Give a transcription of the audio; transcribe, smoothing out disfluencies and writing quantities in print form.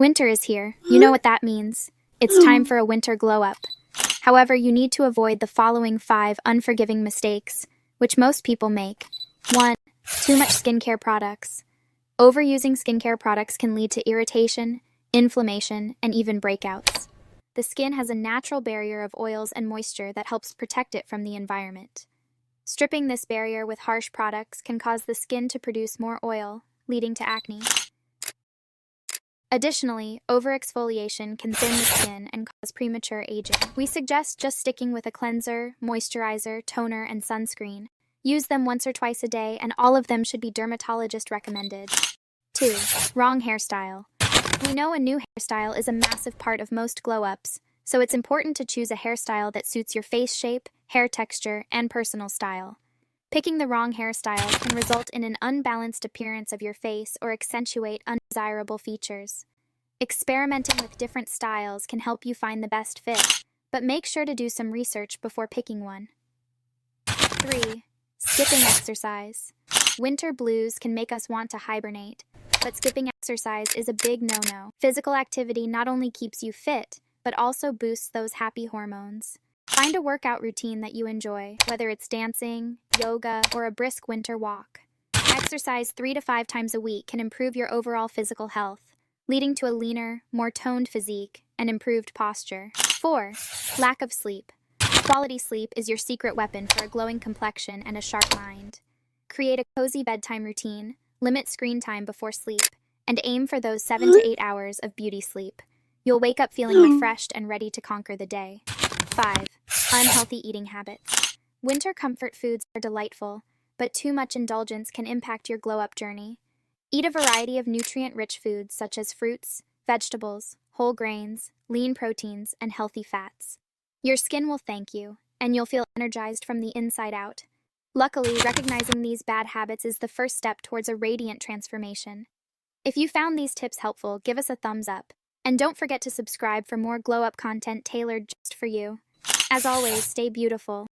Winter is here. You know what that means. It's time for a winter glow up. However, you need to avoid the following 5 unforgiving mistakes, which most people make. 1. Too much skincare products. Overusing skincare products can lead to irritation, inflammation, and even breakouts. The skin has a natural barrier of oils and moisture that helps protect it from the environment. Stripping this barrier with harsh products can cause the skin to produce more oil, leading to acne. Additionally, overexfoliation can thin the skin and cause premature aging. We suggest just sticking with a cleanser, moisturizer, toner, and sunscreen. Use them once or twice a day, and all of them should be dermatologist recommended. 2. Wrong hairstyle. We know a new hairstyle is a massive part of most glow-ups, so it's important to choose a hairstyle that suits your face shape, hair texture, and personal style. Picking the wrong hairstyle can result in an unbalanced appearance of your face or accentuate undesirable features. Experimenting with different styles can help you find the best fit, but make sure to do some research before picking one. 3. Skipping exercise. Winter blues can make us want to hibernate, but skipping exercise is a big no-no. Physical activity not only keeps you fit, but also boosts those happy hormones. Find a workout routine that you enjoy, whether it's dancing, yoga, or a brisk winter walk. Exercise 3 to 5 times a week can improve your overall physical health, leading to a leaner, more toned physique and improved posture. 4. Lack of sleep. Quality sleep is your secret weapon for a glowing complexion and a sharp mind. Create a cozy bedtime routine, limit screen time before sleep, and aim for those 7 to 8 hours of beauty sleep. You'll wake up feeling refreshed and ready to conquer the day. 5. Unhealthy eating habits. Winter comfort foods are delightful, but too much indulgence can impact your glow-up journey. Eat a variety of nutrient-rich foods such as fruits, vegetables, whole grains, lean proteins, and healthy fats. Your skin will thank you, and you'll feel energized from the inside out. Luckily, recognizing these bad habits is the first step towards a radiant transformation. If you found these tips helpful, give us a thumbs up. And don't forget to subscribe for more glow-up content tailored just for you. As always, stay beautiful.